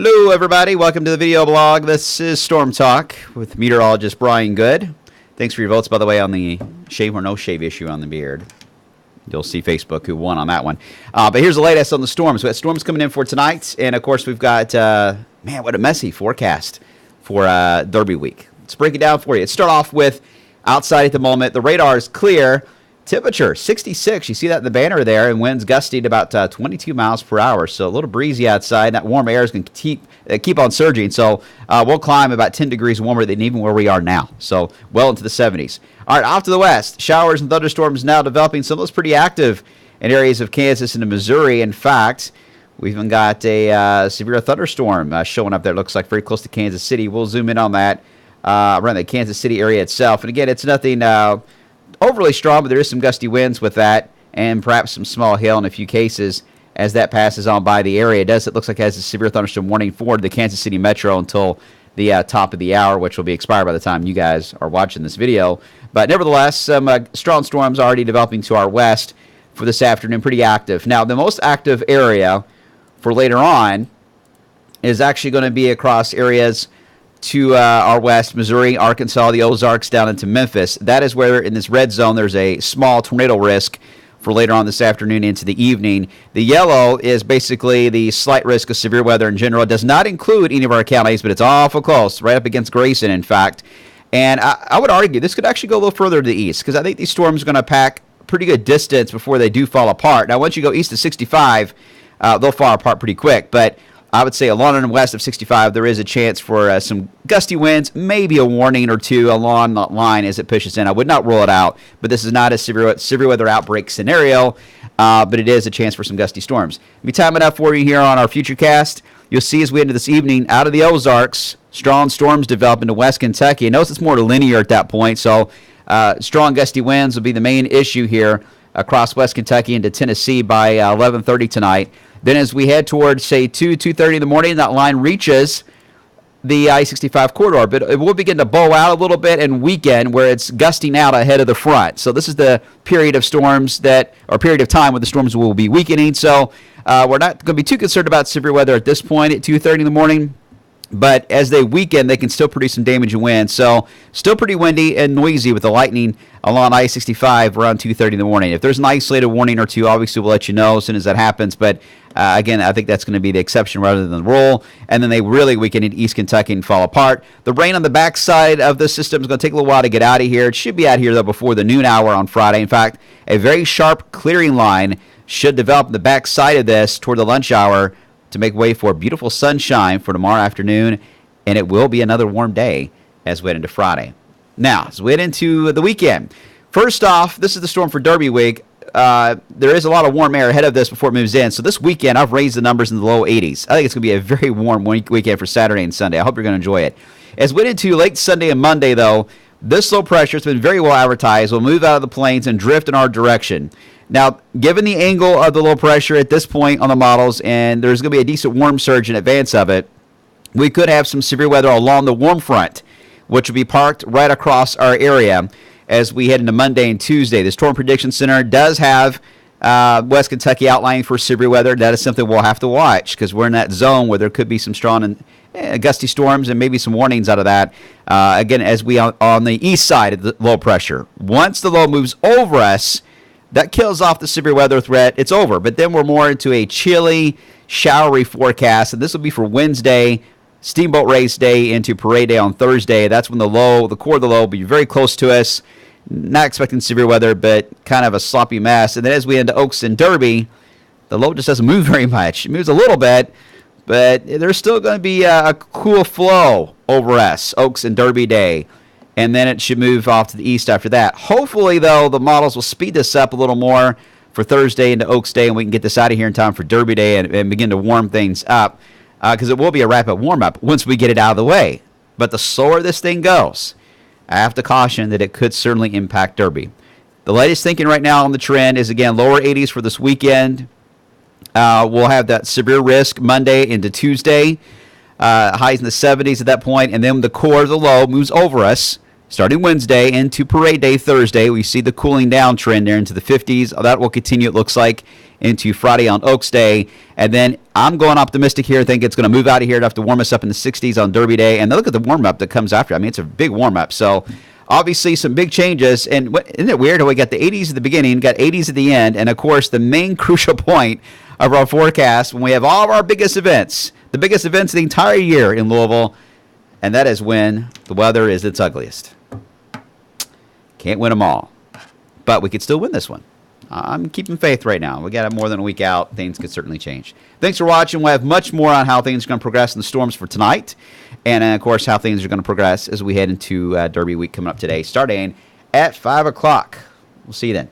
Hello, everybody. Welcome to the video blog. This is Storm Talk with meteorologist Brian Good. Thanks for your votes, by the way, on the shave or no shave issue on the beard. You'll see Facebook who won on that one. But here's the latest on the storms. We got storms coming in for tonight, and of course we've got man, what a messy forecast for Derby week. Let's break it down for you. Let's start off with outside at the moment. The radar is clear. Temperature 66. You see that in the banner there, and winds gusting about 22 miles per hour. So a little breezy outside. That warm air is going to keep on surging. So we'll climb about 10 degrees warmer than even where we are now. So well into the 70s. All right, off to the west. Showers and thunderstorms now developing. Some of those pretty active in areas of Kansas and Missouri. In fact, we've even got a severe thunderstorm showing up there. It looks like very close to Kansas City. We'll zoom in on that around the Kansas City area itself. And again, it's nothing overly strong, but there is some gusty winds with that, and perhaps some small hail in a few cases as that passes on by the area. It looks like it has a severe thunderstorm warning for the Kansas City metro until the top of the hour, which will be expired by the time you guys are watching this video. But nevertheless, some strong storms already developing to our west for this afternoon, pretty active. Now, the most active area for later on is actually going to be across areas to our west, Missouri, Arkansas, the Ozarks, down into Memphis. That is where, in this red zone, there's a small tornado risk for later on this afternoon into the evening. The yellow is basically the slight risk of severe weather in general. It does not include any of our counties, but it's awful close, right up against Grayson, in fact. And I would argue this could actually go a little further to the east, because I think these storms are going to pack pretty good distance before they do fall apart. Now, once you go east of 65, they'll fall apart pretty quick, but I would say along and west of 65, there is a chance for some gusty winds, maybe a warning or two along that line as it pushes in. I would not rule it out, but this is not a severe weather outbreak scenario, but it is a chance for some gusty storms. Let me time it up for you here on our Futurecast. You'll see as we enter this evening, out of the Ozarks, strong storms develop into West Kentucky. And notice it's more linear at that point, so strong gusty winds will be the main issue here across West Kentucky into Tennessee by 11:30 tonight. Then as we head towards, say, 2:30 in the morning, that line reaches the I-65 corridor. But it will begin to bow out a little bit and weaken where it's gusting out ahead of the front. So this is the period of storms period of time where the storms will be weakening. So we're not going to be too concerned about severe weather at this point at 2:30 in the morning. But as they weaken, they can still produce some damage and wind. So still pretty windy and noisy with the lightning along I-65 around 2:30 in the morning. If there's an isolated warning or two, obviously we'll let you know as soon as that happens. But again, I think that's going to be the exception rather than the rule. And then they really weaken in East Kentucky and fall apart. The rain on the backside of the system is going to take a little while to get out of here. It should be out here, though, before the noon hour on Friday. In fact, a very sharp clearing line should develop in the backside of this toward the lunch hour to make way for beautiful sunshine for tomorrow afternoon, and it will be another warm day as we head into Friday. Now, as we head into the weekend, first off, this is the storm for Derby week. There is a lot of warm air ahead of this before it moves in, so this weekend I've raised the numbers in the low 80s. I think it's going to be a very warm weekend for Saturday and Sunday. I hope you're going to enjoy it. As we head into late Sunday and Monday, though, this low pressure has been very well advertised. Will move out of the plains and drift in our direction. Now, given the angle of the low pressure at this point on the models, and there's going to be a decent warm surge in advance of it, we could have some severe weather along the warm front, which will be parked right across our area as we head into Monday and Tuesday. The Storm Prediction Center does have West Kentucky outlining for severe weather. That is something we'll have to watch because we're in that zone where there could be some strong and gusty storms and maybe some warnings out of that. Again, as we on the east side of the low pressure. Once the low moves over us, that kills off the severe weather threat. It's over. But then we're more into a chilly, showery forecast. And this will be for Wednesday, Steamboat Race Day into Parade Day on Thursday. That's when the core of the low will be very close to us. Not expecting severe weather, but kind of a sloppy mess. And then as we end to Oaks and Derby, the low just doesn't move very much. It moves a little bit, but there's still going to be a cool flow over us, Oaks and Derby Day. And then it should move off to the east after that. Hopefully, though, the models will speed this up a little more for Thursday into Oaks Day, and we can get this out of here in time for Derby Day and begin to warm things up, because it will be a rapid warm-up once we get it out of the way. But the slower this thing goes, I have to caution that it could certainly impact Derby. The latest thinking right now on the trend is, again, lower 80s for this weekend. We'll have that severe risk Monday into Tuesday. Highs in the 70s at that point, and then the core of the low moves over us Starting Wednesday into Parade Day Thursday, we see the cooling down trend there into the 50s. That will continue, it looks like, into Friday on Oaks Day. And then I'm going optimistic here. I think it's going to move out of here. It'll have to warm us up in the 60s on Derby Day. And look at the warm-up that comes after. I mean, it's a big warm-up. So, obviously, some big changes. And isn't it weird how we got the 80s at the beginning, got 80s at the end, and, of course, the main crucial point of our forecast when we have all of our biggest events, the biggest events of the entire year in Louisville, and that is when the weather is its ugliest. Can't win them all, but we could still win this one. I'm keeping faith right now. We got more than a week out. Things could certainly change. Thanks for watching. We'll have much more on how things are going to progress in the Storms for tonight, and of course how things are going to progress as we head into Derby week coming up today, starting at 5 o'clock. We'll see you then.